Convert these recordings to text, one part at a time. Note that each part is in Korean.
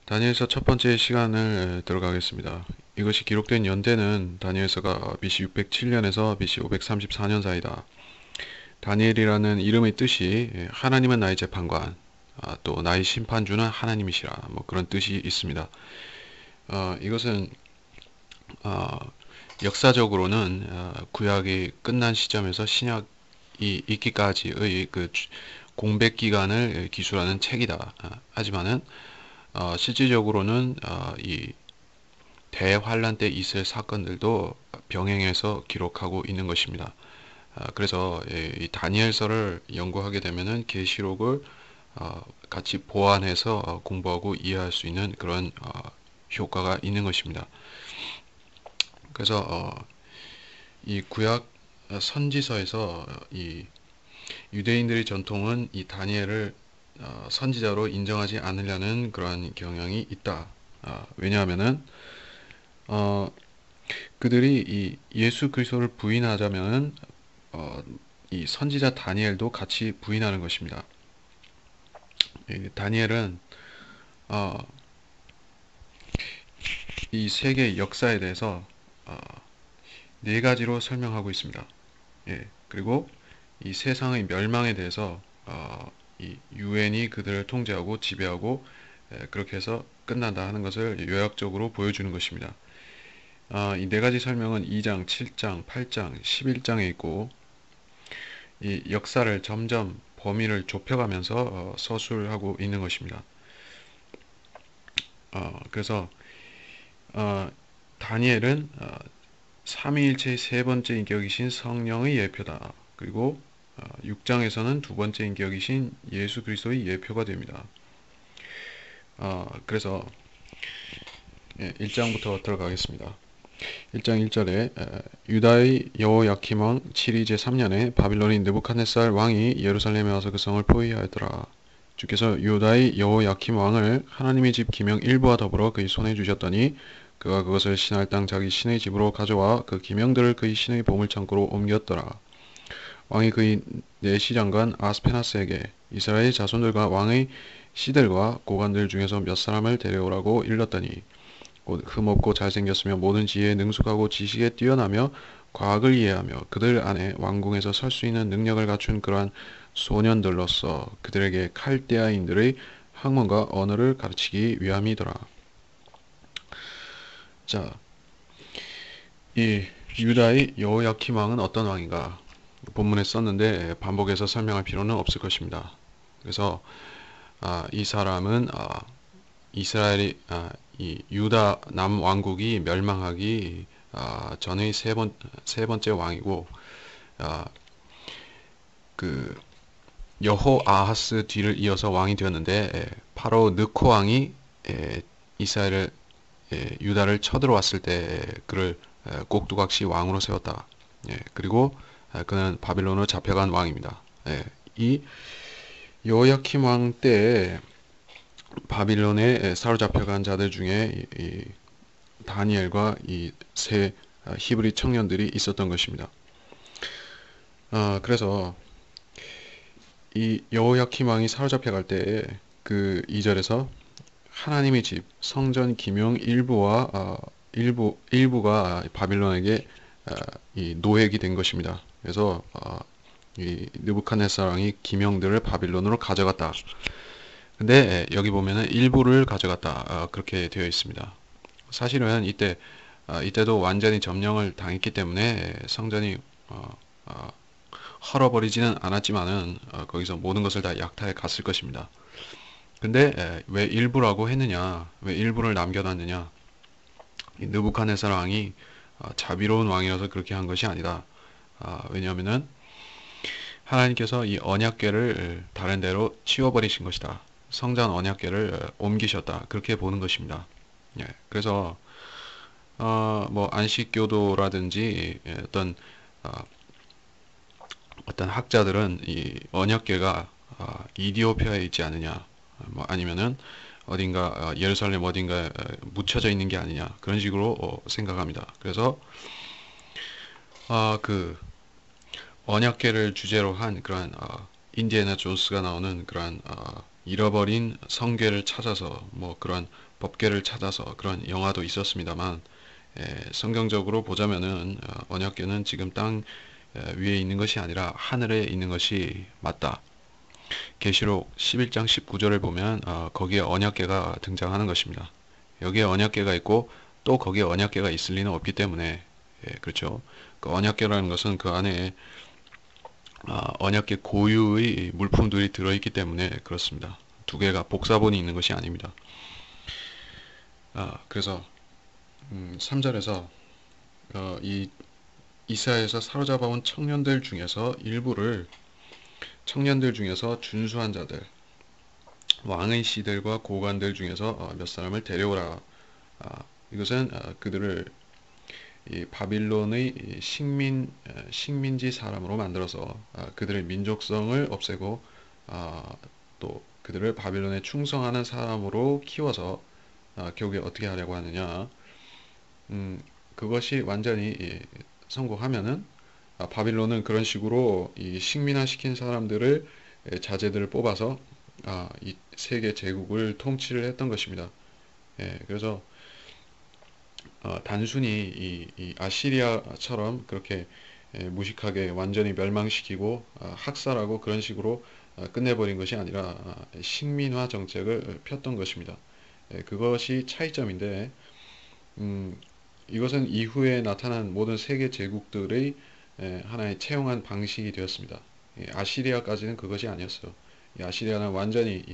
다니엘서 첫 번째 시간을 들어가겠습니다. 이것이 기록된 연대는 다니엘서가 BC 607년에서 BC 534년 사이다. 다니엘이라는 이름의 뜻이 하나님은 나의 재판관, 또 나의 심판주는 하나님이시라, 뭐 그런 뜻이 있습니다. 이것은 어, 역사적으로는 구약이 끝난 시점에서 신약이 있기까지의 그 공백 기간을 기술하는 책이다. 하지만은 실질적으로는 이 대환란 때 있을 사건들도 병행해서 기록하고 있는 것입니다. 그래서 이 다니엘서를 연구하게 되면은 계시록을 같이 보완해서 공부하고 이해할 수 있는 그런 효과가 있는 것입니다. 그래서 이 구약 선지서에서 이 유대인들의 전통은 이 다니엘을 선지자로 인정하지 않으려는 그러한 경향이 있다. 왜냐하면은 어, 그들이 이 예수 그리스도를 부인하자면 이 선지자 다니엘도 같이 부인하는 것입니다. 이 다니엘은 어, 이 세계 역사에 대해서 어, 네 가지로 설명하고 있습니다. 예, 그리고 이 세상의 멸망에 대해서 이 유엔이 그들을 통제하고 지배하고 그렇게 해서 끝난다 하는 것을 요약적으로 보여주는 것입니다. 이 네 가지 설명은 2장, 7장, 8장, 11장에 있고 이 역사를 점점 범위를 좁혀가면서 서술하고 있는 것입니다. 그래서 다니엘은 삼위일체의 세 번째 인격이신 성령의 예표다. 그리고 6장에서는 두 번째 인격이신 예수 그리스도의 예표가 됩니다. 그래서 1장부터 들어가겠습니다. 1장 1절에 유다의 여호야kim 왕 7위 제3년에 바빌론인 느부갓네살 왕이 예루살렘에 와서 그 성을 포위하였더라. 주께서 유다의 여호야kim 왕을 하나님의 집 기명 일부와 더불어 그의 손에 주셨더니 그가 그것을 신할 땅 자기 신의 집으로 가져와 그 기명들을 그의 신의 보물창고로 옮겼더라. 왕이 그의 내시장관 아스페나스에게 이스라엘 자손들과 왕의 씨들과 고관들 중에서 몇 사람을 데려오라고 일렀더니 곧 흠없고 잘생겼으며 모든 지혜에 능숙하고 지식에 뛰어나며 과학을 이해하며 그들 안에 왕궁에서 설 수 있는 능력을 갖춘 그러한 소년들로서 그들에게 칼데아인들의 학문과 언어를 가르치기 위함이더라. 자, 이 유다의 여호야kim 왕은 어떤 왕인가? 본문에 썼는데 반복해서 설명할 필요는 없을 것입니다. 그래서 이 사람은 이스라엘이 이 유다 남왕국이 멸망하기 전의 세 번째 왕이고 그 여호아하스 뒤를 이어서 왕이 되었는데 바로 느코 왕이 이스라엘을 유다를 쳐들어왔을 때 그를 꼭두각시 왕으로 세웠다. 그리고 그는 바빌론으로 잡혀간 왕입니다. 이 여호야kim 왕 때에 바빌론에 사로잡혀간 자들 중에 이 다니엘과 이 세 히브리 청년들이 있었던 것입니다. 그래서 이 여호야kim 왕이 사로잡혀갈 때에 그 2절에서 하나님의 집 성전 기명 일부와 일부가 바빌론에게 이 노획이 된 것입니다. 그래서 이 느부갓네살 왕이 기명들을 바빌론으로 가져갔다. 근데 여기 보면은 일부를 가져갔다. 그렇게 되어 있습니다. 사실은 이때도 완전히 점령을 당했기 때문에 성전이 헐어버리지는 않았지만은 거기서 모든 것을 다 약탈해 갔을 것입니다. 근데 왜 일부라고 했느냐? 왜 일부를 남겨놨느냐? 이 느부갓네살 왕이 자비로운 왕이라서 그렇게 한 것이 아니다. 왜냐하면은 하나님께서 이 언약궤를 다른 데로 치워버리신 것이다. 성전 언약궤를 옮기셨다. 그렇게 보는 것입니다. 그래서 뭐 안식교도라든지 어, 어떤 학자들은 이 언약궤가 이디오피아에 있지 않느냐, 뭐 아니면은 어딘가 예루살렘 어딘가에 묻혀져 있는 게 아니냐 그런 식으로 생각합니다. 그래서 그 언약궤를 주제로 한 그러한 인디애나 존스가 나오는 그러한 잃어버린 성궤를 찾아서 뭐 그런 법궤를 찾아서 그런 영화도 있었습니다만, 성경적으로 보자면은 언약궤는 지금 땅 위에 있는 것이 아니라 하늘에 있는 것이 맞다. 계시록 11장 19절을 보면 거기에 언약궤가 등장하는 것입니다. 여기에 언약궤가 있고 또 거기에 언약궤가 있을 리는 없기 때문에, 그렇죠. 그 언약궤라는 것은 그 안에 언약궤 고유의 물품들이 들어있기 때문에 그렇습니다. 두 개가 복사본이 있는 것이 아닙니다. 그래서 3절에서 이 이스라엘에서 사로잡아온 청년들 중에서 일부를, 청년들 중에서 준수한 자들, 왕의 씨들과 고관들 중에서 몇 사람을 데려오라. 이것은 그들을 이 바빌론의 식민지 사람으로 만들어서 그들의 민족성을 없애고 또 그들을 바빌론에 충성하는 사람으로 키워서 결국에 어떻게 하려고 하느냐. 그것이 완전히 성공하면은 바빌론은 그런 식으로 이 식민화시킨 사람들을, 자제들을 뽑아서 이 세계 제국을 통치를 했던 것입니다. 그래서 단순히 이 아시리아처럼 그렇게 무식하게 완전히 멸망시키고 학살하고 그런 식으로 끝내버린 것이 아니라 식민화 정책을 폈던 것입니다. 그것이 차이점인데, 이것은 이후에 나타난 모든 세계 제국들의 하나의 채용한 방식이 되었습니다. 아시리아까지는 그것이 아니었어요. 아시리아는 완전히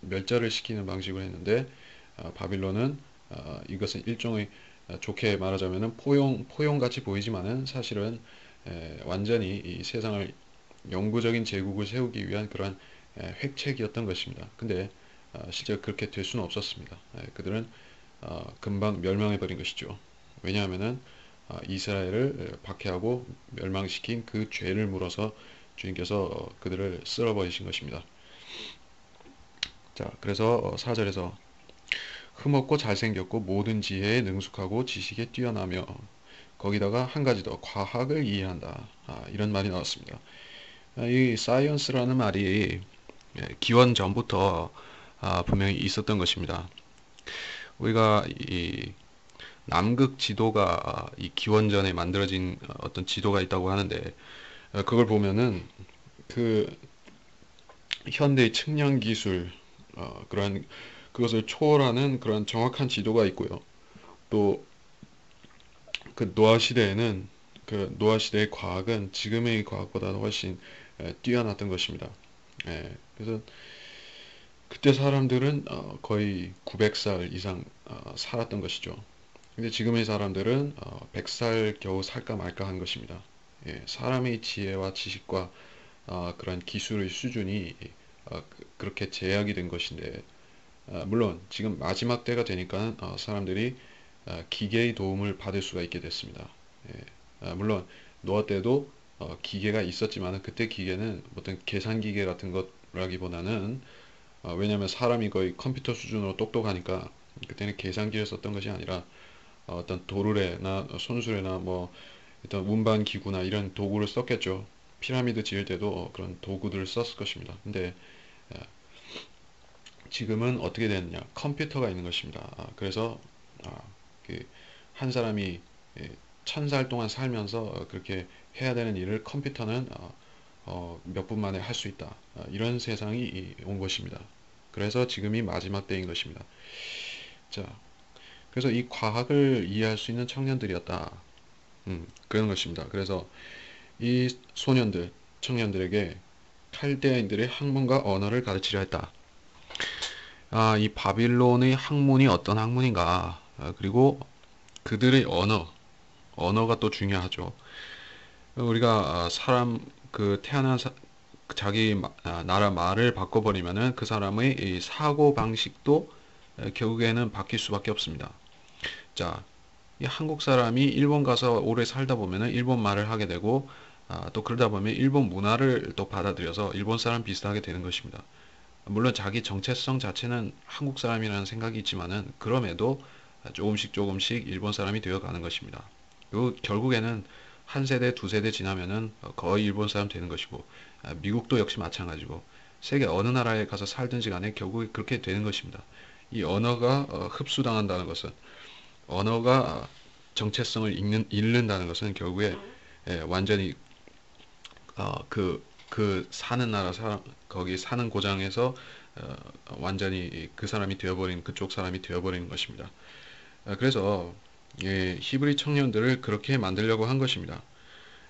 멸절을 시키는 방식을 했는데, 바빌론은 이것은 일종의, 좋게 말하자면 포용같이 보이지만은 사실은 완전히 이 세상을 영구적인 제국을 세우기 위한 그러한 획책이었던 것입니다. 근데 실제 그렇게 될 수는 없었습니다. 그들은 금방 멸망해버린 것이죠. 왜냐하면은 이스라엘을 박해하고 멸망시킨 그 죄를 물어서 주님께서 그들을 쓸어버리신 것입니다. 자, 그래서 4절에서 흠없고 잘생겼고 모든 지혜에 능숙하고 지식에 뛰어나며 거기다가 한 가지 더 과학을 이해한다. 이런 말이 나왔습니다. 이 사이언스라는 말이 기원 전부터 분명히 있었던 것입니다. 우리가 이 남극 지도가 이 기원전에 만들어진 어떤 지도가 있다고 하는데, 그걸 보면은 그 현대의 측량 기술, 그러한 그것을 초월하는 그런 정확한 지도가 있고요. 또 그 노아 시대에는, 그 노아 시대의 과학은 지금의 과학보다 훨씬 뛰어났던 것입니다. 그래서 그때 사람들은 거의 900살 이상 살았던 것이죠. 근데 지금의 사람들은 100살 겨우 살까 말까 한 것입니다. 사람의 지혜와 지식과 그런 기술의 수준이 그렇게 제약이 된 것인데, 물론 지금 마지막 때가 되니까 사람들이 기계의 도움을 받을 수가 있게 됐습니다. 물론 노아 때도 기계가 있었지만 그때 기계는 어떤 계산 기계 같은 것라기보다는, 왜냐하면 사람이 거의 컴퓨터 수준으로 똑똑하니까 그때는 계산기를 썼던 것이 아니라 어떤 도르래나 손수레나 뭐 어떤 운반 기구나 이런 도구를 썼겠죠. 피라미드 지을 때도 그런 도구들을 썼을 것입니다. 근데 지금은 어떻게 되느냐? 컴퓨터가 있는 것입니다. 그래서 한 사람이 1000살 동안 살면서 그렇게 해야 되는 일을 컴퓨터는 몇 분 만에 할 수 있다. 이런 세상이 온 것입니다. 그래서 지금이 마지막 때인 것입니다. 자, 그래서 이 과학을 이해할 수 있는 청년들이었다. 그런 것입니다. 그래서 이 소년들, 청년들에게 칼데아인들의 학문과 언어를 가르치려 했다. 이 바빌론의 학문이 어떤 학문인가? 그리고 그들의 언어가 또 중요하죠. 우리가 사람 그 태어난 자기 나라 말을 바꿔버리면은 그 사람의 이 사고 방식도 결국에는 바뀔 수밖에 없습니다. 자, 이 한국 사람이 일본 가서 오래 살다 보면은 일본 말을 하게 되고, 또 그러다 보면 일본 문화를 또 받아들여서 일본 사람 비슷하게 되는 것입니다. 물론 자기 정체성 자체는 한국 사람이라는 생각이 있지만은 그럼에도 조금씩 일본 사람이 되어가는 것입니다. 그리고 결국에는 한 세대, 두 세대 지나면은 거의 일본 사람 되는 것이고, 미국도 역시 마찬가지고, 세계 어느 나라에 가서 살든지 간에 결국에 그렇게 되는 것입니다. 이 언어가 흡수당한다는 것은, 언어가 정체성을 잃는다는 것은 결국에 완전히 사는 나라 사람, 거기 사는 고장에서 어, 완전히 그 사람이 되어버린, 그쪽 사람이 되어버리는 것입니다. 그래서 히브리 청년들을 그렇게 만들려고 한 것입니다.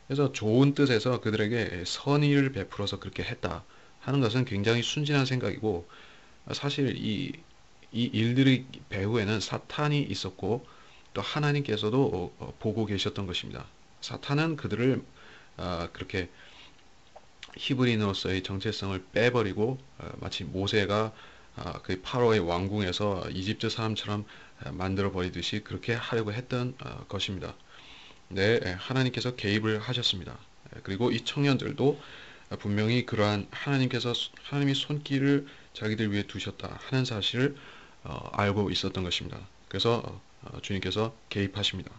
그래서 좋은 뜻에서 그들에게 선의를 베풀어서 그렇게 했다 하는 것은 굉장히 순진한 생각이고, 사실 이 일들의 배후에는 사탄이 있었고 또 하나님께서도 보고 계셨던 것입니다. 사탄은 그들을 그렇게 히브리인으로서의 정체성을 빼버리고 마치 모세가 그 파로의 왕궁에서 이집트 사람처럼 만들어 버리듯이 그렇게 하려고 했던 것입니다. 네, 하나님께서 개입을 하셨습니다. 그리고 이 청년들도 분명히 그러한 하나님이 손길을 자기들 위해 두셨다 하는 사실을 알고 있었던 것입니다. 그래서 주님께서 개입하십니다.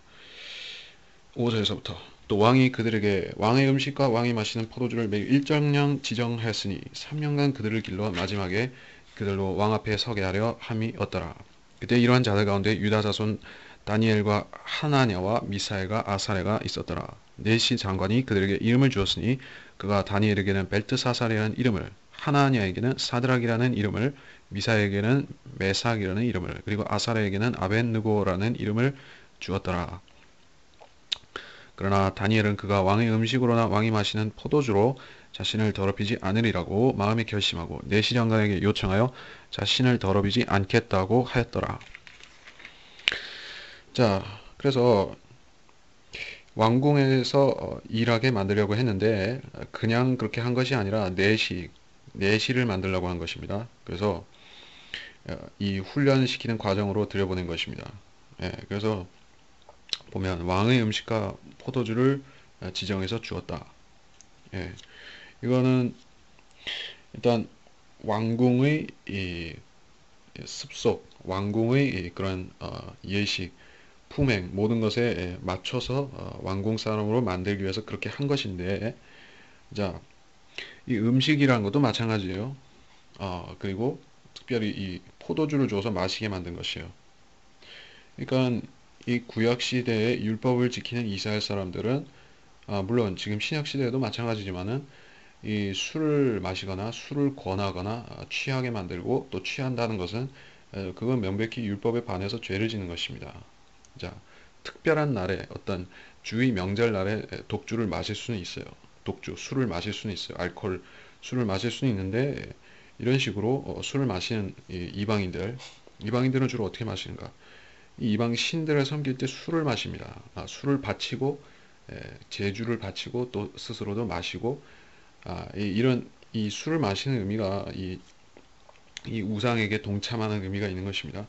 5절에서부터 또 왕이 그들에게 왕의 음식과 왕이 마시는 포도주를 매일 일정량 지정하였으니 3년간 그들을 길러 마지막에 그들로 왕 앞에 서게 하려 함이었더라. 그때 이러한 자들 가운데 유다 자손 다니엘과 하나냐와 미사엘과 아사레가 있었더라. 넷이 장관이 그들에게 이름을 주었으니 그가 다니엘에게는 벨트사살이라는 이름을, 하나냐에게는 사드락이라는 이름을, 미사에게는 메삭이라는 이름을, 그리고 아사레에게는 아벤느고라는 이름을 주었더라. 그러나 다니엘은 그가 왕의 음식으로나 왕이 마시는 포도주로 자신을 더럽히지 않으리라고 마음에 결심하고 내시장관에게 요청하여 자신을 더럽히지 않겠다고 하였더라. 자, 그래서 왕궁에서 일하게 만들려고 했는데 그냥 그렇게 한 것이 아니라 내시를 만들려고 한 것입니다. 그래서 이 훈련시키는 과정으로 들여보낸 것입니다. 그래서 보면 왕의 음식과 포도주를 지정해서 주었다. 이거는 일단 왕궁의 이 습속, 왕궁의 그런 예식, 품행 모든 것에 맞춰서 왕궁 사람으로 만들기 위해서 그렇게 한 것인데, 자, 이 음식이라는 것도 마찬가지예요. 그리고 특별히 이 포도주를 줘서 마시게 만든 것이에요. 그러니까 이 구약 시대의 율법을 지키는 이스라엘 사람들은 물론 지금 신약 시대에도 마찬가지지만은 이 술을 마시거나 술을 권하거나 취하게 만들고 또 취한다는 것은 그건 명백히 율법에 반해서 죄를 짓는 것입니다. 자, 특별한 날에 어떤 주의 명절 날에 독주를 마실 수는 있어요. 술을 마실 수는 있어요. 술을 마실 수는 있는데 이런 식으로 술을 마시는 이방인들은 주로 어떻게 마시는가? 이 이방 신들을 섬길 때 술을 마십니다. 술을 바치고 제주를 바치고 또 스스로도 마시고 이런 이 술을 마시는 의미가 이 우상에게 동참하는 의미가 있는 것입니다.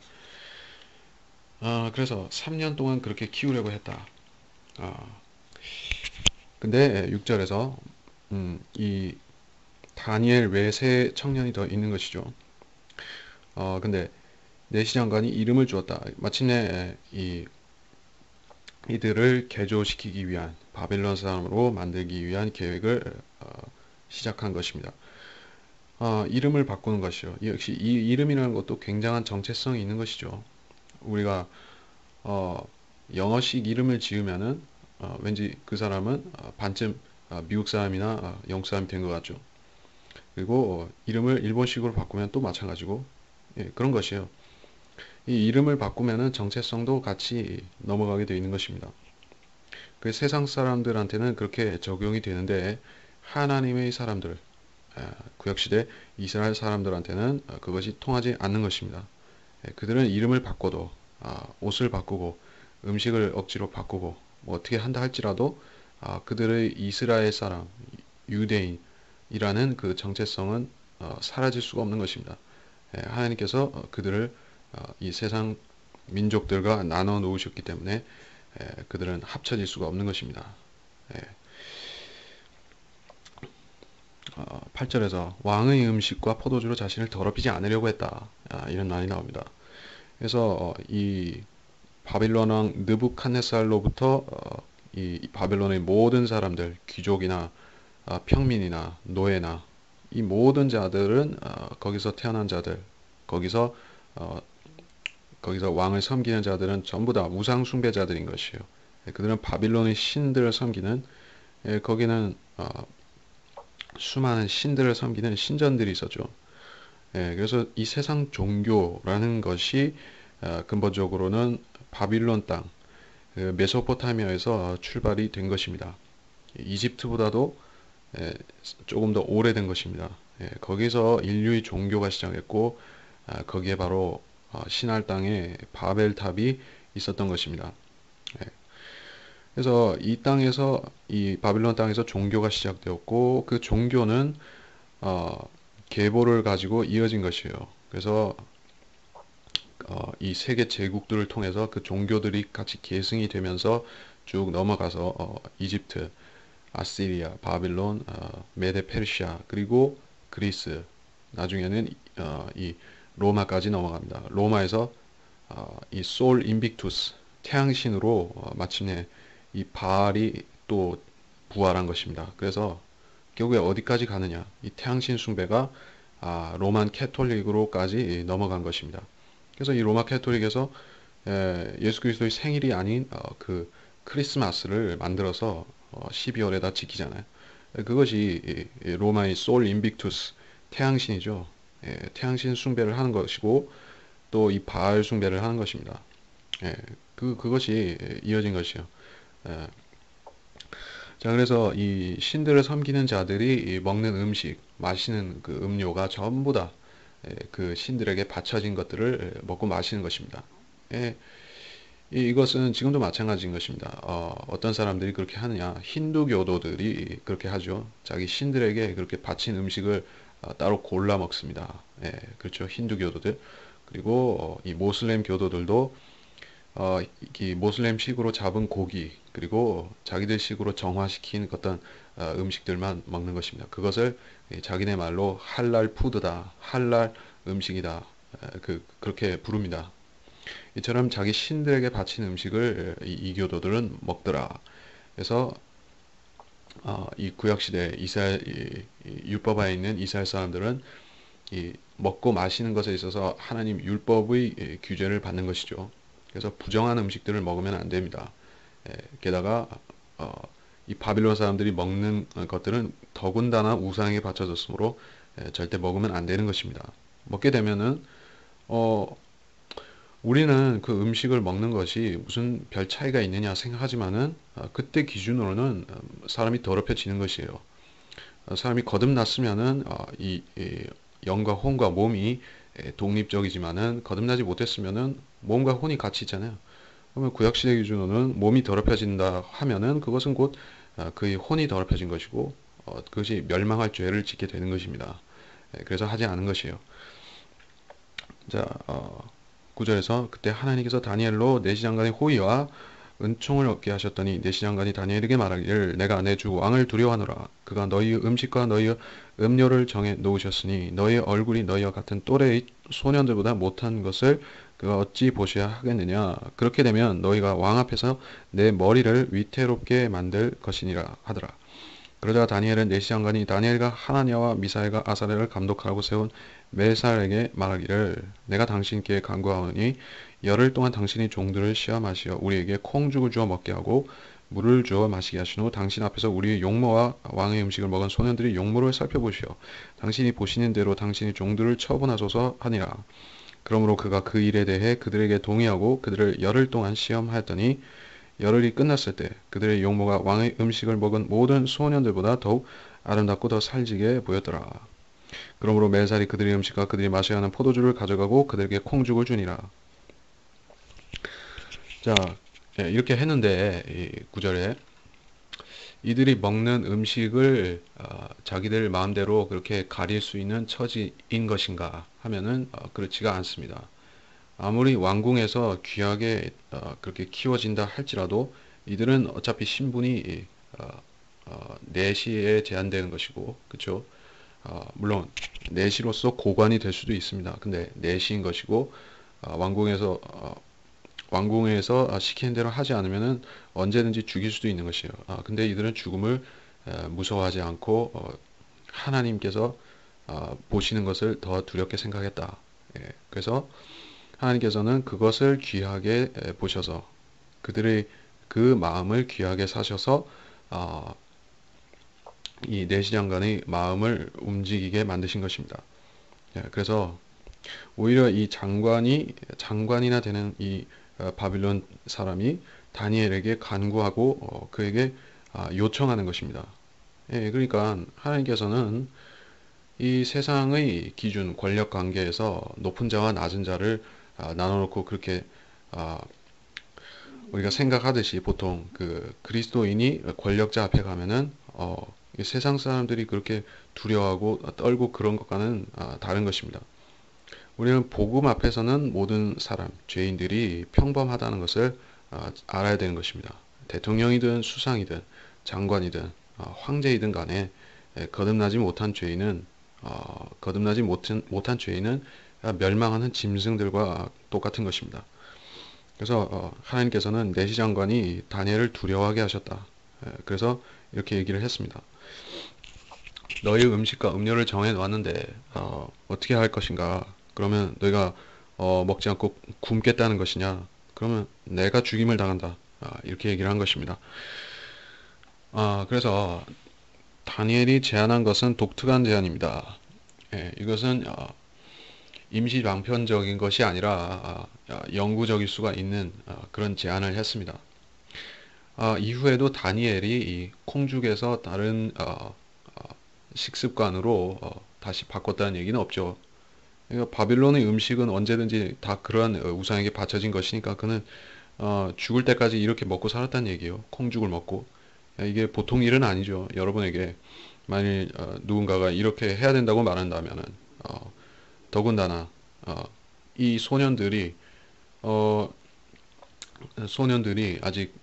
그래서 3년 동안 그렇게 키우려고 했다. 근데 6절에서 이 다니엘 외에 세 청년이 더 있는 것이죠. 근데 내시장관이 이름을 주었다. 마침내 이들을 개조시키기 위한 바벨론 사람으로 만들기 위한 계획을 시작한 것입니다. 이름을 바꾸는 것이요. 역시 이 이름이라는 것도 굉장한 정체성이 있는 것이죠. 우리가 영어식 이름을 지으면은 왠지 그 사람은 반쯤 미국 사람이나 영국 사람이 된 것 같죠. 그리고 이름을 일본식으로 바꾸면 또 마찬가지고 그런 것이에요. 이 이름을 바꾸면은 정체성도 같이 넘어가게 되어 있는 것입니다. 그 세상 사람들한테는 그렇게 적용이 되는데 하나님의 사람들, 구약시대 이스라엘 사람들한테는 그것이 통하지 않는 것입니다. 그들은 이름을 바꿔도 옷을 바꾸고 음식을 억지로 바꾸고 뭐 어떻게 한다 할지라도 그들의 이스라엘 사람, 유대인이라는 그 정체성은 사라질 수가 없는 것입니다. 하나님께서 그들을 이 세상 민족들과 나눠 놓으셨기 때문에 그들은 합쳐질 수가 없는 것입니다. 8절에서 왕의 음식과 포도주로 자신을 더럽히지 않으려고 했다. 이런 말이 나옵니다. 그래서 이 바빌론 왕 느부칸네살로부터 이 바빌론의 모든 사람들, 귀족이나 평민이나 노예나 이 모든 자들은 거기서 태어난 자들, 거기서 어, 거기서 왕을 섬기는 자들은 전부 다 우상 숭배자들인 것이요. 그들은 바빌론의 신들을 섬기는 거기는 수많은 신들을 섬기는 신전들이 있었죠. 그래서 이 세상 종교라는 것이 근본적으로는 바빌론 땅, 그 메소포타미아에서 출발이 된 것입니다. 이집트보다도 조금 더 오래된 것입니다. 거기서 인류의 종교가 시작했고 거기에 바로 신할 땅에 바벨탑이 있었던 것입니다. 예, 그래서 이 땅에서 이 바빌론 땅에서 종교가 시작되었고 그 종교는 어, 계보를 가지고 이어진 것이에요. 그래서 이 세계 제국들을 통해서 그 종교들이 같이 계승이 되면서 쭉 넘어가서 이집트, 아시리아, 바빌론, 메데 페르시아 그리고 그리스 나중에는 이 로마까지 넘어갑니다. 로마에서 이 솔 인빅투스 태양신으로 마침내 이 바알이 또 부활한 것입니다. 그래서 결국에 어디까지 가느냐? 이 태양신 숭배가 로만 캐톨릭으로까지 넘어간 것입니다. 그래서 이 로마 캐톨릭에서 예수 그리스도의 생일이 아닌 그 크리스마스를 만들어서 12월에다 지키잖아요. 그것이 로마의 솔 인빅투스 태양신이죠. 태양신 숭배를 하는 것이고 또 이 바알 숭배를 하는 것입니다. 그것이 이어진 것이요. 예, 자, 그래서 이 신들을 섬기는 자들이 먹는 음식, 마시는 그 음료가 전부 다 그 신들에게 바쳐진 것들을 먹고 마시는 것입니다. 예, 이것은 지금도 마찬가지인 것입니다. 어떤 사람들이 그렇게 하느냐? 힌두교도들이 그렇게 하죠. 자기 신들에게 그렇게 바친 음식을 따로 골라 먹습니다. 그렇죠. 힌두교도들. 그리고 이 모슬렘 교도들도 이 모슬렘식으로 잡은 고기 그리고 자기들식으로 정화시킨 어떤 음식들만 먹는 것입니다. 그것을 자기네 말로 할랄 푸드다, 할랄 음식이다, 그렇게 부릅니다. 이처럼 자기 신들에게 바친 음식을 이 교도들은 먹더라. 그래서 이 구약 시대 이스라엘 율법하에 있는 이스라엘 사람들은 이 먹고 마시는 것에 있어서 하나님 율법의 규제를 받는 것이죠. 그래서 부정한 음식들을 먹으면 안 됩니다. 게다가 어, 이 바빌론 사람들이 먹는 것들은 더군다나 우상에 바쳐졌으므로 절대 먹으면 안 되는 것입니다. 먹게 되면은 어, 우리는 그 음식을 먹는 것이 무슨 별 차이가 있느냐 생각하지만은 그때 기준으로는 사람이 더럽혀지는 것이에요. 사람이 거듭났으면은 이 영과 혼과 몸이 독립적이지만은 거듭나지 못했으면은 몸과 혼이 같이 있잖아요. 그러면 구약시대 기준으로는 몸이 더럽혀진다 하면은 그것은 곧 그의 혼이 더럽혀진 것이고 그것이 멸망할 죄를 짓게 되는 것입니다. 그래서 하지 않은 것이에요. 자, 9절에서 그때 하나님께서 다니엘로 내시장관의 호의와 은총을 얻게 하셨더니 내시장관이 다니엘에게 말하기를 내가 내 주 왕을 두려워하노라. 그가 너희의 음식과 너희의 음료를 정해 놓으셨으니 너희의 얼굴이 너희와 같은 또래의 소년들보다 못한 것을 그가 어찌 보셔야 하겠느냐. 그렇게 되면 너희가 왕 앞에서 내 머리를 위태롭게 만들 것이니라 하더라. 그러자 다니엘은 내시장관이 다니엘과 하나냐와 미사엘과 아사랴를 감독하고 세운 멜살에게 말하기를 내가 당신께 간구하오니 열흘 동안 당신이 종들을 시험하시어 우리에게 콩죽을 주어 먹게 하고 물을 주어 마시게 하신 후 당신 앞에서 우리의 용모와 왕의 음식을 먹은 소년들이 용모를 살펴보시어 당신이 보시는 대로 당신이 종들을 처분하소서 하니라. 그러므로 그가 그 일에 대해 그들에게 동의하고 그들을 열흘 동안 시험하였더니 열흘이 끝났을 때 그들의 용모가 왕의 음식을 먹은 모든 소년들보다 더욱 아름답고 더 살지게 보였더라. 그러므로 멜살이 그들의 음식과 그들이 마셔야 하는 포도주를 가져가고 그들에게 콩죽을 주니라. 자, 이렇게 했는데 이 구절에 이들이 먹는 음식을 자기들 마음대로 그렇게 가릴 수 있는 처지인 것인가 하면은 그렇지가 않습니다. 아무리 왕궁에서 귀하게 그렇게 키워진다 할지라도 이들은 어차피 신분이 내시에 제한되는 것이고, 그렇죠? 물론 내시로서 고관이 될 수도 있습니다. 근데 내시인 것이고 왕궁에서 시키는 대로 하지 않으면은 언제든지 죽일 수도 있는 것이에요. 근데 이들은 죽음을 무서워하지 않고 하나님께서 보시는 것을 더 두렵게 생각했다. 예, 그래서 하나님께서는 그것을 귀하게 보셔서 그들의 그 마음을 귀하게 사셔서 어, 이 내시장관의 마음을 움직이게 만드신 것입니다. 예, 그래서 오히려 이 장관이나 되는 이 바빌론 사람이 다니엘에게 간구하고 그에게 요청하는 것입니다. 예, 그러니까 하나님께서는 이 세상의 기준, 권력 관계에서 높은 자와 낮은 자를 나눠놓고 그렇게 아, 우리가 생각하듯이 보통 그 그리스도인이 권력자 앞에 가면은 이 세상 사람들이 그렇게 두려워하고 떨고 그런 것과는 다른 것입니다. 우리는 복음 앞에서는 모든 사람, 죄인들이 평범하다는 것을 알아야 되는 것입니다. 대통령이든 수상이든 장관이든 황제이든 간에 거듭나지 못한 죄인은 거듭나지 못한 죄인은 멸망하는 짐승들과 똑같은 것입니다. 그래서 하나님께서는 내시장관이 다니엘을 두려워하게 하셨다. 그래서 이렇게 얘기를 했습니다. 너희 음식과 음료를 정해 놓았는데 어떻게 할 것인가? 그러면 너희가 먹지 않고 굶겠다는 것이냐? 그러면 내가 죽임을 당한다. 이렇게 얘기를 한 것입니다. 그래서 다니엘이 제안한 것은 독특한 제안입니다. 예, 이것은 임시 방편적인 것이 아니라 영구적일 수가 있는 그런 제안을 했습니다. 이후에도 다니엘이 이 콩죽에서 다른 식습관으로 다시 바꿨다는 얘기는 없죠. 그러니까 바빌론의 음식은 언제든지 다 그러한 우상에게 바쳐진 것이니까 그는 죽을 때까지 이렇게 먹고 살았다는 얘기예요. 콩죽을 먹고. 이게 보통 일은 아니죠. 여러분에게 만일 누군가가 이렇게 해야 된다고 말한다면은 더군다나 이 어, 소년들이 아직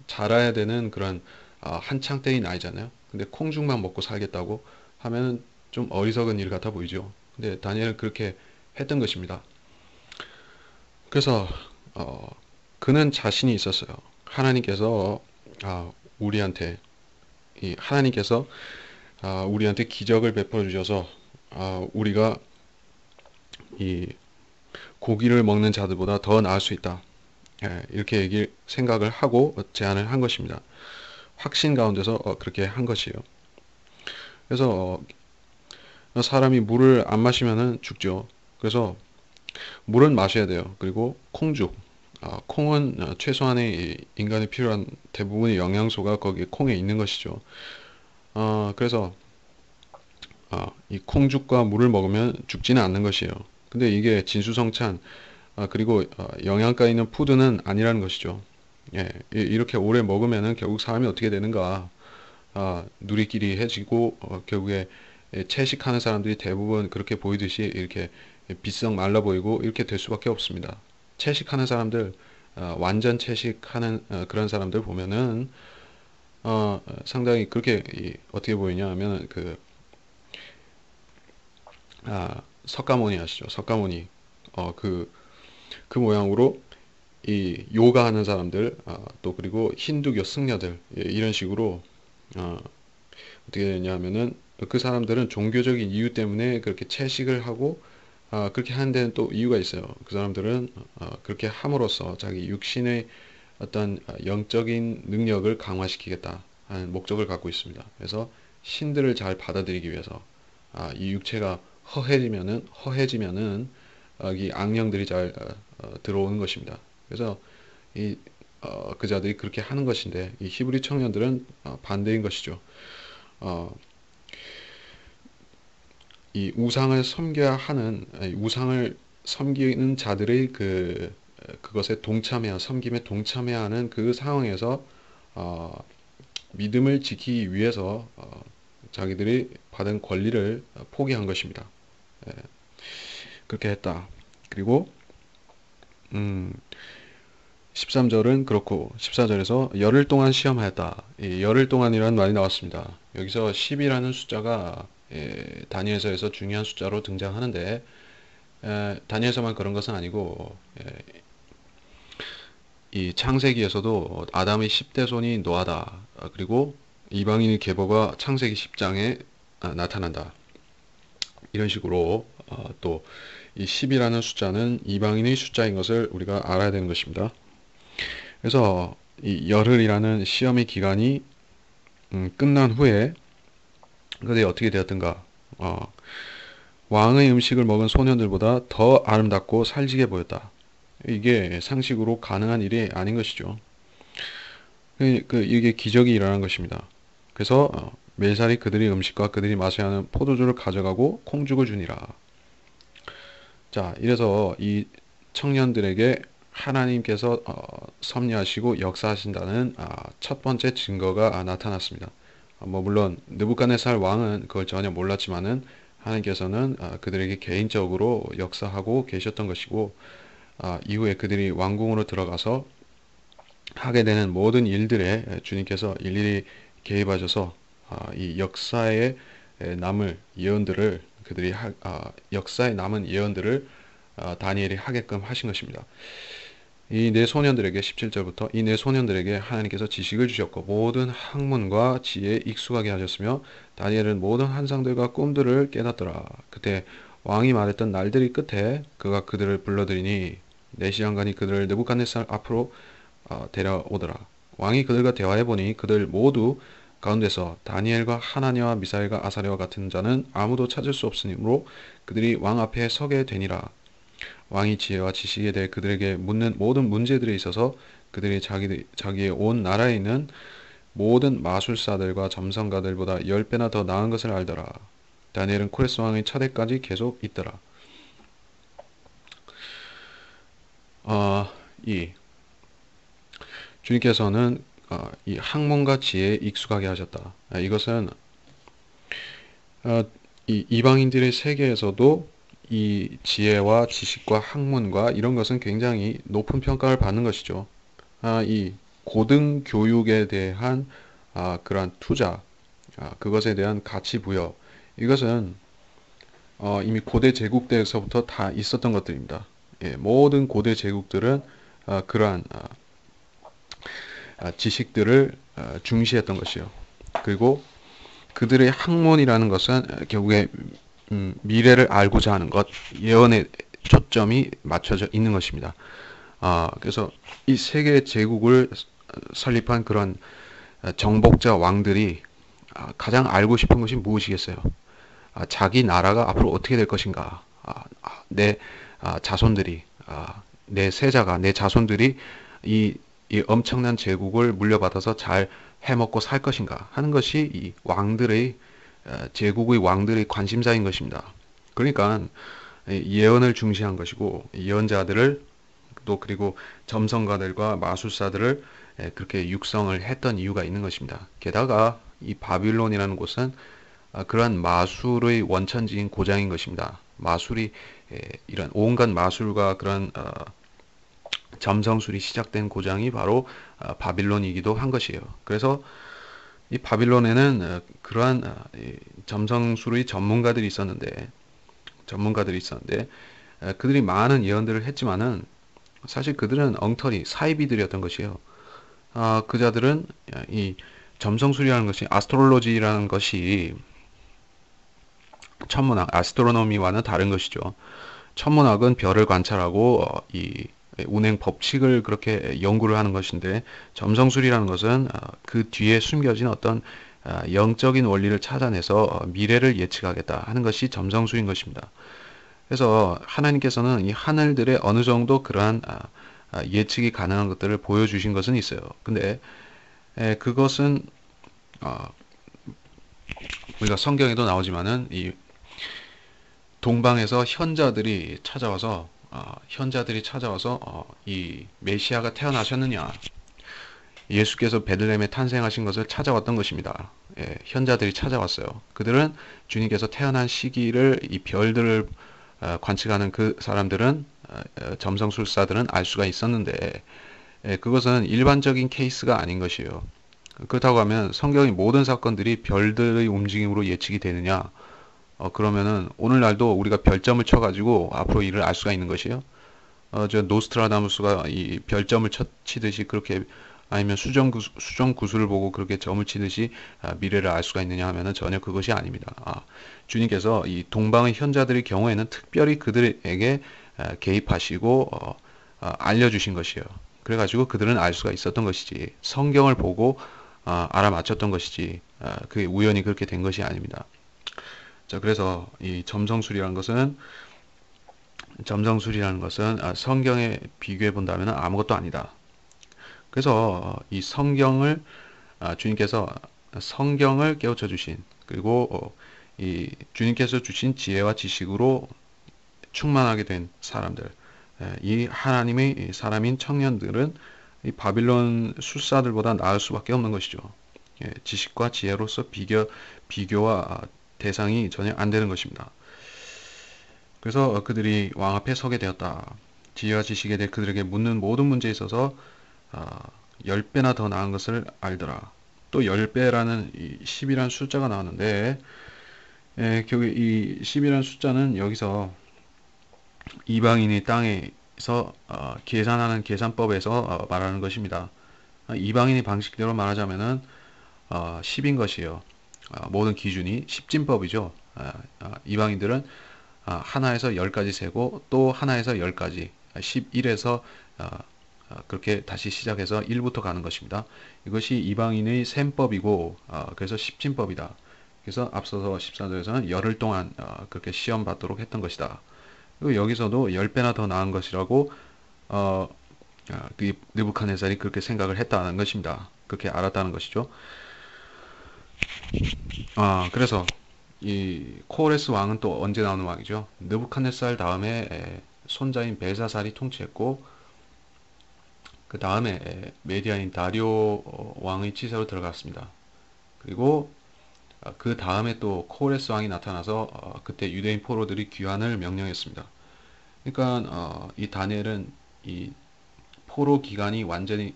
자라야 되는 그런 한창 때의 나이잖아요. 근데 콩죽만 먹고 살겠다고 하면은 좀 어리석은 일 같아 보이죠. 근데 다니엘은 그렇게 했던 것입니다. 그래서 그는 자신이 있었어요. 하나님께서 우리한테 하나님께서 우리한테 기적을 베풀어 주셔서 우리가 이 고기를 먹는 자들보다 더 나을 수 있다. 예, 이렇게 생각을 하고 제안을 한 것입니다. 확신 가운데서 그렇게 한 것이에요. 그래서 사람이 물을 안 마시면은 죽죠. 그래서 물은 마셔야 돼요. 그리고 콩죽. 콩은 최소한의 인간이 필요한 대부분의 영양소가 거기에 콩에 있는 것이죠. 그래서 이 콩죽과 물을 먹으면 죽지는 않는 것이에요. 근데 이게 진수성찬 그리고 영양가 있는 푸드는 아니라는 것이죠. 예, 이렇게 오래 먹으면은 결국 사람이 어떻게 되는가? 누리끼리 해지고 결국에 채식하는 사람들이 대부분 그렇게 보이듯이 이렇게 비썩 말라 보이고 이렇게 될 수밖에 없습니다. 채식하는 사람들, 완전 채식하는 그런 사람들 보면은 상당히 그렇게 어떻게 보이냐 하면 석가모니 아시죠? 석가모니 그 모양으로 이 요가하는 사람들 또 그리고 힌두교 승려들 이런 식으로 어떻게 되냐면은 그 사람들은 종교적인 이유 때문에 그렇게 채식을 하고 그렇게 하는 데는 또 이유가 있어요. 그 사람들은 그렇게 함으로써 자기 육신의 어떤 영적인 능력을 강화시키겠다 하는 목적을 갖고 있습니다. 그래서 신들을 잘 받아들이기 위해서 이 육체가 허해지면은 이 악령들이 잘 들어오는 것입니다. 그래서 그자들이 그렇게 하는 것인데 이 히브리 청년들은 반대인 것이죠. 이 우상을 섬겨야 하는 우상을 섬기는 자들의 그것에 섬김에 동참해야 하는 그 상황에서 믿음을 지키기 위해서 자기들이 받은 권리를 포기한 것입니다. 예, 그렇게 했다. 그리고 13절은 그렇고 14절에서 열흘 동안 시험하였다. 이 열흘 동안이라는 말이 나왔습니다. 여기서 10이라는 숫자가 다니엘서에서 중요한 숫자로 등장하는데 다니엘서만 그런 것은 아니고 이 창세기에서도 아담의 10대 손이 노아다. 그리고 이방인의 계보가 창세기 10장에 나타난다. 이런 식으로 또 이 10이라는 숫자는 이방인의 숫자인 것을 우리가 알아야 되는 것입니다. 그래서 이 열흘이라는 시험의 기간이 끝난 후에 그들이 어떻게 되었던가? 왕의 음식을 먹은 소년들보다 더 아름답고 살지게 보였다. 이게 상식으로 가능한 일이 아닌 것이죠. 이게 기적이 일어난 것입니다. 그래서 멜살이 그들의 음식과 그들이 마셔야 하는 포도주를 가져가고 콩죽을 주니라. 자, 이래서 이 청년들에게 하나님께서 섭리하시고 역사하신다는 첫 번째 증거가 나타났습니다. 뭐 물론 느부갓네살 왕은 그걸 전혀 몰랐지만은 하나님께서는 그들에게 개인적으로 역사하고 계셨던 것이고 이후에 그들이 왕궁으로 들어가서 하게 되는 모든 일들에 주님께서 일일이 개입하셔서 이 역사에 남을 예언들을 역사에 남은 예언들을 다니엘이 하게끔 하신 것입니다. 이 네 소년들에게 17절부터 이 네 소년들에게 하나님께서 지식을 주셨고 모든 학문과 지혜에 익숙하게 하셨으며 다니엘은 모든 환상들과 꿈들을 깨닫더라. 그때 왕이 말했던 날들이 끝에 그가 그들을 불러들이니 4시간간이 그들을 느부갓네살 앞으로 데려오더라. 왕이 그들과 대화해보니 그들 모두 가운데서 다니엘과 하나니와 미사엘과 아사랴와 같은 자는 아무도 찾을 수 없으므로 그들이 왕 앞에 서게 되니라. 왕이 지혜와 지식에 대해 그들에게 묻는 모든 문제들에 있어서 그들이 자기의 온 나라에 있는 모든 마술사들과 점성가들보다 10배나 더 나은 것을 알더라. 다니엘은 코레스 왕의 차대까지 계속 있더라. 이 주님께서는 이 학문과 지혜에 익숙하게 하셨다. 이것은 이 이방인들의 세계에서도 이 지혜와 지식과 학문과 이런 것은 굉장히 높은 평가를 받는 것이죠. 이 고등 교육에 대한 그러한 투자, 그것에 대한 가치 부여, 이것은 이미 고대 제국 때에서부터 다 있었던 것들입니다. 예, 모든 고대 제국들은 그러한 지식들을 중시했던 것이요. 그리고 그들의 학문이라는 것은 결국에 미래를 알고자 하는 것, 예언에 초점이 맞춰져 있는 것입니다. 그래서 이 세계 제국을 설립한 그런 정복자 왕들이 가장 알고 싶은 것이 무엇이겠어요? 자기 나라가 앞으로 어떻게 될 것인가? 내 자손들이, 내 세자가, 내 자손들이 이 엄청난 제국을 물려받아서 잘 해먹고 살 것인가 하는 것이 이 왕들의 제국의 왕들의 관심사인 것입니다. 그러니까 예언을 중시한 것이고 예언자들을 또 그리고 점성가들과 마술사들을 그렇게 육성을 했던 이유가 있는 것입니다. 게다가 이 바빌론이라는 곳은 그러한 마술의 원천지인 고장인 것입니다. 마술이 이런 온갖 마술과 그런 점성술이 시작된 고장이 바로 바빌론이기도 한 것이에요. 그래서 이 바빌론에는 그러한 점성술의 전문가들이 있었는데 그들이 많은 예언들을 했지만은 사실 그들은 엉터리 사이비들이었던 것이에요. 그 자들은 이 점성술이라는 것이 아스트롤로지라는 것이 천문학 아스트로노미와는 다른 것이죠. 천문학은 별을 관찰하고 이 운행 법칙을 그렇게 연구를 하는 것인데 점성술이라는 것은 그 뒤에 숨겨진 어떤 영적인 원리를 찾아내서 미래를 예측하겠다 하는 것이 점성술인 것입니다. 그래서 하나님께서는 이 하늘들의 어느 정도 그러한 예측이 가능한 것들을 보여주신 것은 있어요. 근데 그것은 우리가 성경에도 나오지만은 이 동방에서 현자들이 찾아와서 이 메시아가 태어나셨느냐, 예수께서 베들레헴에 탄생하신 것을 찾아왔던 것입니다. 현자들이 찾아왔어요. 그들은 주님께서 태어난 시기를 이 별들을 관측하는 그 사람들은 점성술사들은 알 수가 있었는데 그것은 일반적인 케이스가 아닌 것이에요. 그렇다고 하면 성경의 모든 사건들이 별들의 움직임으로 예측이 되느냐? 그러면은 오늘날도 우리가 별점을 쳐가지고 앞으로 일을 알 수가 있는 것이에요. 저 노스트라다무스가 이 별점을 치듯이 그렇게 아니면 수정 구슬을 보고 그렇게 점을 치듯이 미래를 알 수가 있느냐 하면은 전혀 그것이 아닙니다. 주님께서 이 동방의 현자들의 경우에는 특별히 그들에게 개입하시고 알려주신 것이에요. 그래가지고 그들은 알 수가 있었던 것이지 성경을 보고 알아맞혔던 것이지 그게 우연히 그렇게 된 것이 아닙니다. 자, 그래서 이 점성술이라는 것은 성경에 비교해 본다면 아무것도 아니다. 그래서 이 주님께서 성경을 깨우쳐 주신, 그리고 이 주님께서 주신 지혜와 지식으로 충만하게 된 사람들, 이 하나님의 사람인 청년들은 이 바빌론 술사들보다 나을 수밖에 없는 것이죠. 지식과 지혜로서 비교와 대상이 전혀 안 되는 것입니다. 그래서 그들이 왕 앞에 서게 되었다. 지혜와 지식에 대해 그들에게 묻는 모든 문제에 있어서 10배나 더 나은 것을 알더라. 또 10배라는 이 10이라는 숫자가 나왔는데, 결국 이 10이라는 숫자는 여기서 이방인이 땅에서 계산하는 계산법에서 말하는 것입니다. 이방인의 방식대로 말하자면은 10인 것이에요. 모든 기준이 10진법이죠. 이방인들은 하나에서 10까지 세고 또 하나에서 10까지 11에서 그렇게 다시 시작해서 1부터 가는 것입니다. 이것이 이방인의 셈법이고 그래서 10진법이다. 그래서 앞서서 14절에서는 열흘 동안 그렇게 시험 받도록 했던 것이다. 그리고 여기서도 10배나 더 나은 것이라고 그 느부갓네살이 그렇게 생각을 했다는 것입니다. 그렇게 알았다는 것이죠. 그래서 이 코레스 왕은 또 언제 나오는 왕이죠? 느부갓네살 다음에 손자인 벨사살이 통치했고, 그 다음에 메디아인 다리오 왕의 치세로 들어갔습니다. 그리고 그 다음에 또 코레스 왕이 나타나서 그때 유대인 포로들이 귀환을 명령했습니다. 그러니까 이 다니엘은 이 포로 기간이 완전히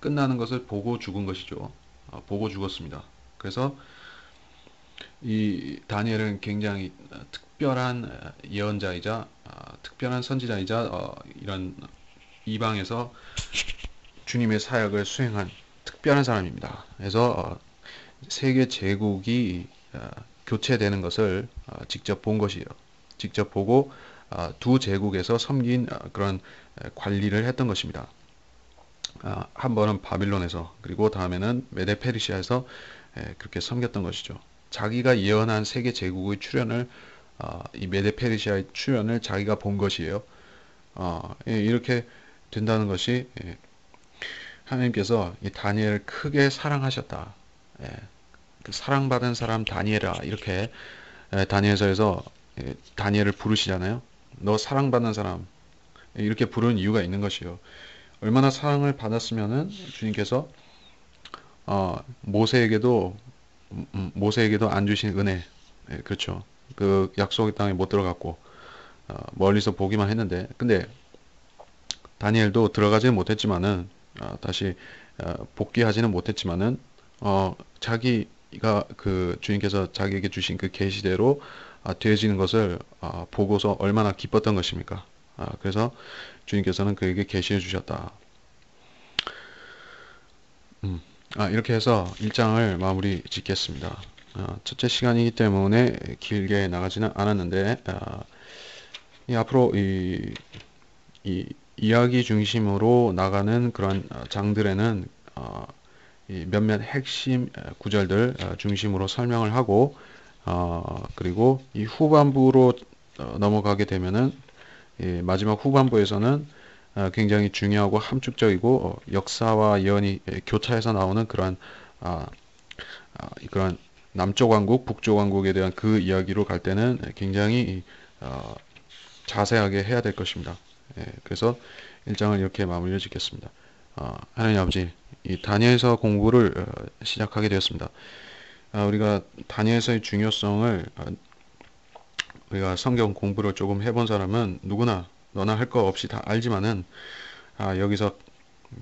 끝나는 것을 보고 죽은 것이죠. 보고 죽었습니다. 그래서 이 다니엘은 굉장히 특별한 예언자이자 특별한 선지자이자 이런 이방에서 주님의 사역을 수행한 특별한 사람입니다. 그래서 세계 제국이 교체되는 것을 직접 본 것이에요. 직접 보고 두 제국에서 섬긴 그런 관리를 했던 것입니다. 한 번은 바빌론에서, 그리고 다음에는 메데 페르시아에서 그렇게 섬겼던 것이죠. 자기가 예언한 세계 제국의 출현을 이 메데 페르시아의 출현을 자기가 본 것이에요. 이렇게 된다는 것이 하나님께서 이 다니엘을 크게 사랑하셨다. 그 사랑받은 사람 다니엘아, 이렇게 다니엘서에서 다니엘을 부르시잖아요. 너 사랑받는 사람, 이렇게 부르는 이유가 있는 것이요. 얼마나 사랑을 받았으면은 주님께서 모세에게도 안 주신 은혜, 그렇죠. 그 약속의 땅에 못 들어갔고 멀리서 보기만 했는데, 근데 다니엘도 들어가지는 못했지만은 다시 복귀하지는 못했지만은 자기가 그 주님께서 자기에게 주신 그 계시대로 되어지는 것을 보고서 얼마나 기뻤던 것입니까? 그래서 주님께서는 그에게 계시해 주셨다. 이렇게 해서 1장을 마무리 짓겠습니다. 첫째 시간이기 때문에 길게 나가지는 않았는데 앞으로 이 이야기 중심으로 나가는 그런 장들에는 이 몇몇 핵심 구절들 중심으로 설명을 하고 그리고 이 후반부로 넘어가게 되면은 마지막 후반부에서는 굉장히 중요하고 함축적이고 역사와 예언이 교차해서 나오는 그런 남쪽 왕국, 북쪽 왕국에 대한 그 이야기로 갈 때는 굉장히 자세하게 해야 될 것입니다. 그래서 1장을 이렇게 마무리를 짓겠습니다. 하나님 아버지, 이 다니엘서 공부를 시작하게 되었습니다. 우리가 다니엘서의 중요성을 우리가 성경 공부를 조금 해본 사람은 누구나 너나 할 거 없이 다 알지만은 여기서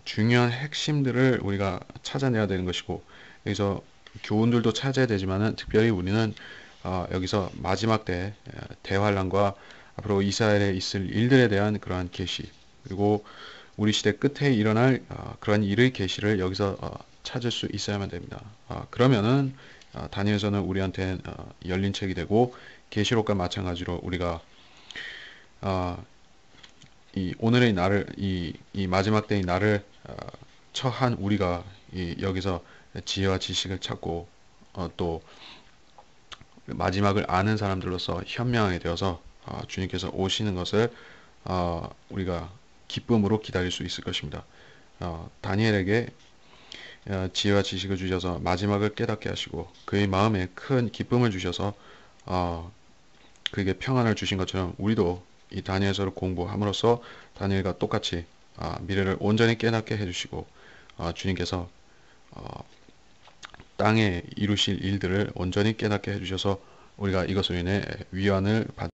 중요한 핵심들을 우리가 찾아내야 되는 것이고, 여기서 교훈들도 찾아야 되지만은 특별히 우리는 여기서 마지막 때 대환란과 앞으로 이스라엘에 있을 일들에 대한 그러한 계시, 그리고 우리 시대 끝에 일어날 그런 일의 계시를 여기서 찾을 수 있어야만 됩니다. 그러면은 다니엘서는 우리한테 열린 책이 되고 계시록과 마찬가지로 우리가 이 오늘의 날을 이 마지막 때의 날을 처한 우리가 여기서 지혜와 지식을 찾고 또 마지막을 아는 사람들로서 현명하게 되어서 주님께서 오시는 것을 우리가 기쁨으로 기다릴 수 있을 것입니다. 다니엘에게 지혜와 지식을 주셔서 마지막을 깨닫게 하시고 그의 마음에 큰 기쁨을 주셔서 그에게 평안을 주신 것처럼 우리도 이 다니엘서를 공부함으로써 다니엘과 똑같이 미래를 온전히 깨닫게 해주시고 주님께서 땅에 이루실 일들을 온전히 깨닫게 해주셔서 우리가 이것으로 인해 위안을 받